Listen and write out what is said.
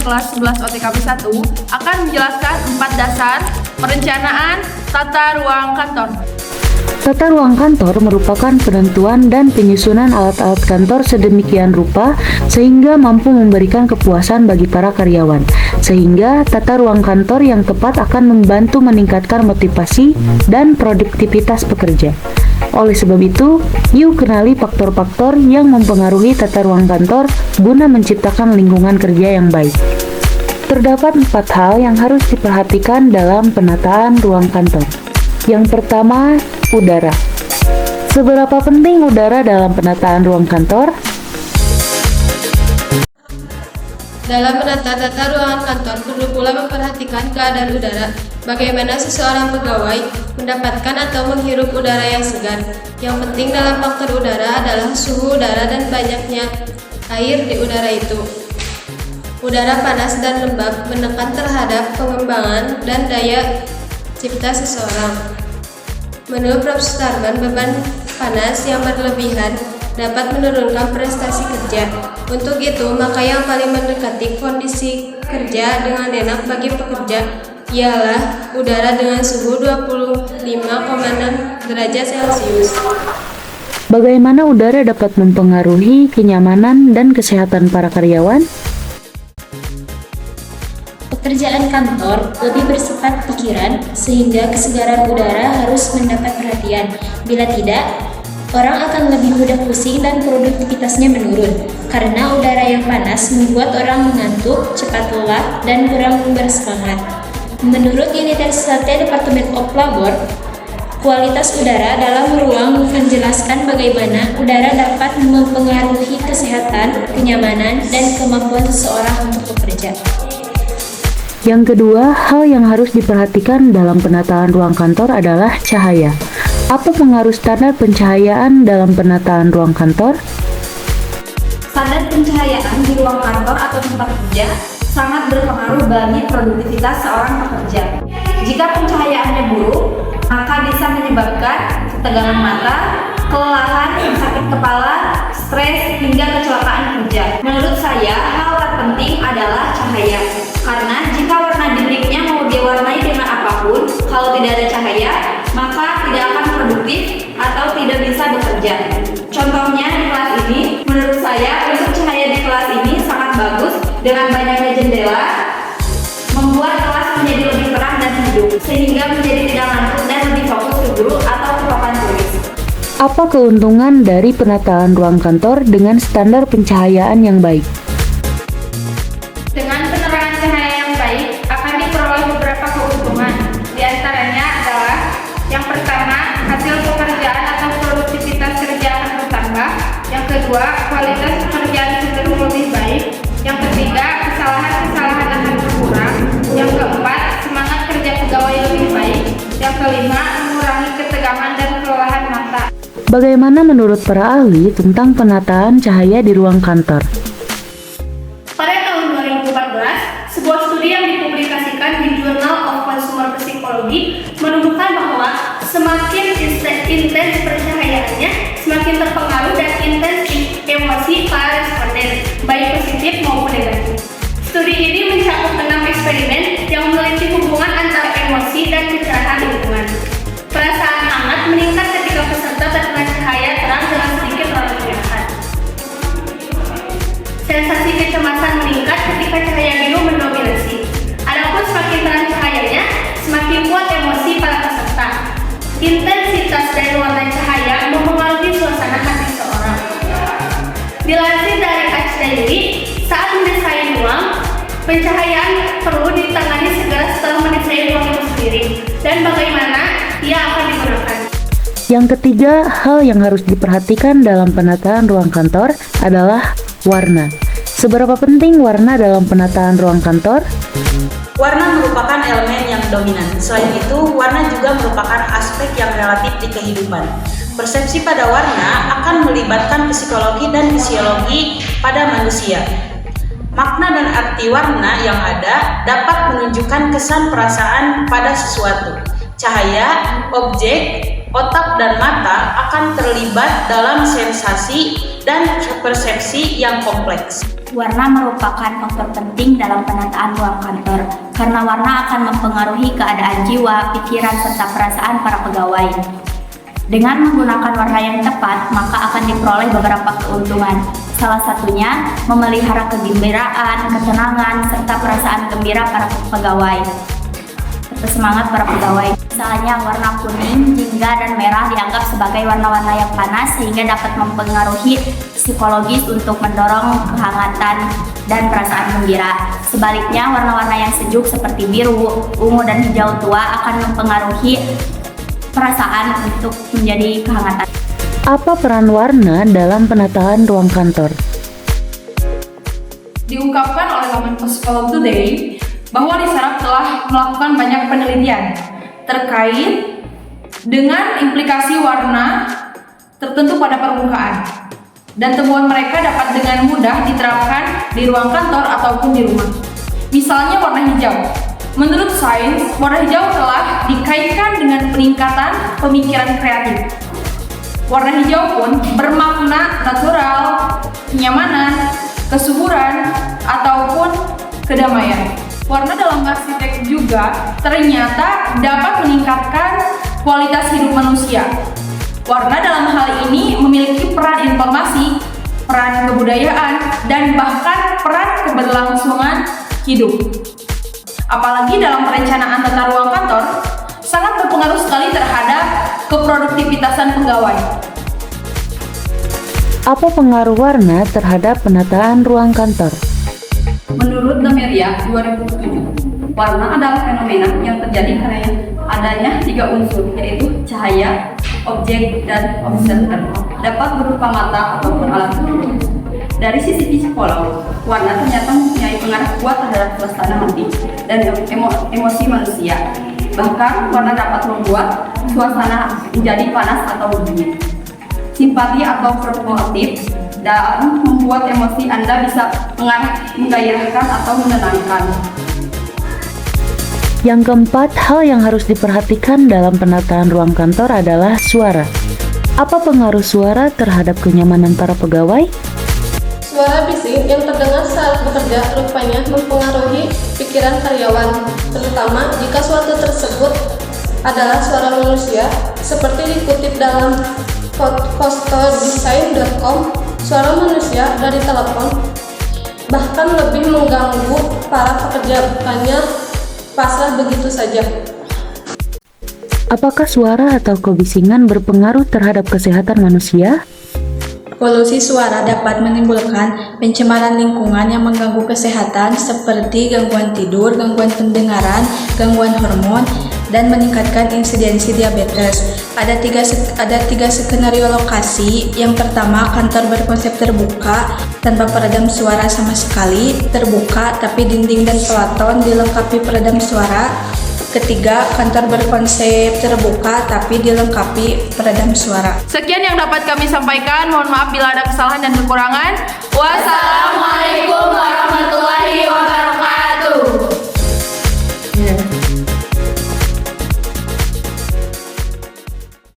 kelas 11 OTKP 1 akan menjelaskan 4 dasar perencanaan tata ruang kantor. Tata ruang kantor merupakan penentuan dan penyusunan alat-alat kantor sedemikian rupa sehingga mampu memberikan kepuasan bagi para karyawan. Sehingga tata ruang kantor yang tepat akan membantu meningkatkan motivasi dan produktivitas pekerja. Oleh sebab itu, yuk kenali faktor-faktor yang mempengaruhi tata ruang kantor guna menciptakan lingkungan kerja yang baik. Terdapat 4 hal yang harus diperhatikan dalam penataan ruang kantor. Yang pertama, udara. Seberapa penting udara dalam penataan ruang kantor? Dalam menata tata ruangan kantor, perlu pula memperhatikan keadaan udara. Bagaimana seseorang pegawai mendapatkan atau menghirup udara yang segar. Yang penting dalam faktor udara adalah suhu udara dan banyaknya air di udara itu. Udara panas dan lembab menekan terhadap pengembangan dan daya cipta seseorang. Menurut Prof. Sutarman, beban panas yang berlebihan dapat menurunkan prestasi kerja. Untuk itu, maka yang paling mendekati kondisi kerja dengan enak bagi pekerja ialah udara dengan suhu 25,6 derajat Celcius. Bagaimana udara dapat mempengaruhi kenyamanan dan kesehatan para karyawan? Pekerjaan kantor lebih bersifat pikiran, sehingga kesegaran udara harus mendapat perhatian. Bila tidak, orang akan lebih mudah pusing dan produktivitasnya menurun. Karena udara yang panas membuat orang mengantuk, cepat lelah, dan kurang bersemangat. Menurut Universitas Department of Labor, kualitas udara dalam ruang menjelaskan bagaimana udara dapat mempengaruhi kesehatan, kenyamanan, dan kemampuan seseorang untuk bekerja. Yang kedua, hal yang harus diperhatikan dalam penataan ruang kantor adalah cahaya. Apa pengaruh standar pencahayaan dalam penataan ruang kantor? Standar pencahayaan di ruang kantor atau tempat kerja sangat berpengaruh bagi produktivitas seorang pekerja. Jika pencahayaannya buruk, maka bisa menyebabkan ketegangan mata, kelelahan, sakit kepala, stres, hingga kecelakaan kerja. Menurut saya, hal terpenting adalah cahaya. Karena jika warna dindingnya mau diwarnai dengan apapun, kalau tidak ada cahaya, maka tidak akan produktif atau tidak bisa bekerja. Contohnya di kelas ini, menurut saya untuk cahaya di kelas ini sangat bagus dengan banyaknya jendela, membuat kelas menjadi lebih terang dan hidup, sehingga menjadi tidak ngantuk dan lebih fokus ke guru atau ke papan tulis. Apa keuntungan dari penataan ruang kantor dengan standar pencahayaan yang baik? Dengan penerangan cahaya yang baik akan diperoleh beberapa keuntungan. Di antaranya adalah yang pertama, hasil pekerjaan atau produktivitas kerja akan bertambah. Yang kedua, kualitas pekerjaan cenderung lebih baik. Yang ketiga, kesalahan-kesalahan akan berkurang. Yang keempat, semangat kerja pegawai lebih baik. Yang kelima, mengurangi ketegangan dan kelelahan mata. Bagaimana menurut para ahli tentang penataan cahaya di ruang kantor? Pada tahun 2014, sebuah studi yang dipublikasikan di Journal of Consumer Psychology menunjukkan bahwa semakin intens percahayaannya, semakin terpengaruh dan intens emosi para responden, baik positif maupun negatif. Studi ini mencakup 6 eksperimen yang meneliti hubungan antara emosi dan kecerahan lingkungan. Perasaan hangat meningkat ketika peserta terkena cahaya terang dengan sedikit rangkaian. Sensasi kecemasan meningkat ketika cahaya biru mendominasi. Adapun semakin terang cahayanya, semakin kuat emosi para peserta. Intensitas dari warna cahaya mempengaruhi suasana hati seorang. Dilansir dari Catch Daily, saat mendesain ruang, pencahayaan perlu ditangani segera setelah mendesain ruang itu sendiri dan bagaimana ia akan digunakan. Yang ketiga, hal yang harus diperhatikan dalam penataan ruang kantor adalah warna. Seberapa penting warna dalam penataan ruang kantor? Warna merupakan elemen yang dominan. Selain itu, warna juga merupakan aspek yang relatif di kehidupan. Persepsi pada warna akan melibatkan psikologi dan fisiologi pada manusia. Makna dan arti warna yang ada dapat menunjukkan kesan perasaan pada sesuatu. Cahaya, objek, Otak dan mata akan terlibat dalam sensasi dan persepsi yang kompleks. Warna merupakan faktor penting dalam penataan ruang kantor karena warna akan mempengaruhi keadaan jiwa, pikiran, serta perasaan para pegawai. Dengan menggunakan warna yang tepat, maka akan diperoleh beberapa keuntungan. Salah satunya, memelihara kegembiraan, ketenangan, serta perasaan gembira para pegawai. Semangat para pegawai. Misalnya warna kuning, jingga, dan merah dianggap sebagai warna-warna yang panas sehingga dapat mempengaruhi psikologis untuk mendorong kehangatan dan perasaan gembira. Sebaliknya, warna-warna yang sejuk seperti biru, ungu, dan hijau tua akan mempengaruhi perasaan untuk menjadi kehangatan. Apa peran warna dalam penataan ruang kantor? Diungkapkan oleh laman Psikolog Today bahwa Lisarab telah melakukan banyak penelitian terkait dengan implikasi warna tertentu pada permukaan, dan temuan mereka dapat dengan mudah diterapkan di ruang kantor ataupun di rumah. Misalnya warna hijau. Menurut sains, warna hijau telah dikaitkan dengan peningkatan pemikiran kreatif. Warna hijau pun bermakna natural, kenyamanan, kesuburan, ataupun kedamaian. Warna dalam arsitek juga ternyata dapat meningkatkan kualitas hidup manusia. Warna dalam hal ini memiliki peran informasi, peran kebudayaan, dan bahkan peran keberlangsungan hidup. Apalagi dalam perencanaan tata ruang kantor, sangat berpengaruh sekali terhadap keproduktivitasan pegawai. Apa pengaruh warna terhadap penataan ruang kantor? Menurut Demeria 2007, warna adalah fenomena yang terjadi karena adanya 3 unsur, yaitu cahaya, objek, dan observer. Dapat berupa mata ataupun alat ukur. Dari sisi psikolog, warna ternyata mempunyai pengaruh kuat terhadap suasana hati dan emosi manusia. Bahkan, warna dapat membuat suasana menjadi panas atau dingin. Simpati atau fluktuatif dalam membuat emosi Anda bisa menggairahkan atau menenangkan. Yang keempat, hal yang harus diperhatikan dalam penataan ruang kantor adalah suara. Apa pengaruh suara terhadap kenyamanan para pegawai? Suara bising yang terdengar saat bekerja rupanya mempengaruhi pikiran karyawan, terutama jika suatu tersebut adalah suara manusia. Seperti dikutip dalam posterdesign.com, suara manusia dari telepon bahkan lebih mengganggu para pekerja, bukannya pasrah begitu saja. Apakah suara atau kebisingan berpengaruh terhadap kesehatan manusia? Polusi suara dapat menimbulkan pencemaran lingkungan yang mengganggu kesehatan seperti gangguan tidur, gangguan pendengaran, gangguan hormon, dan meningkatkan insidensi diabetes. Ada tiga skenario lokasi. Yang pertama, kantor berkonsep terbuka tanpa peredam suara sama sekali, terbuka tapi dinding dan pelaton dilengkapi peredam suara. Ketiga, kantor berkonsep terbuka tapi dilengkapi peredam suara. Sekian yang dapat kami sampaikan. Mohon maaf bila ada kesalahan dan kekurangan. Wassalamualaikum.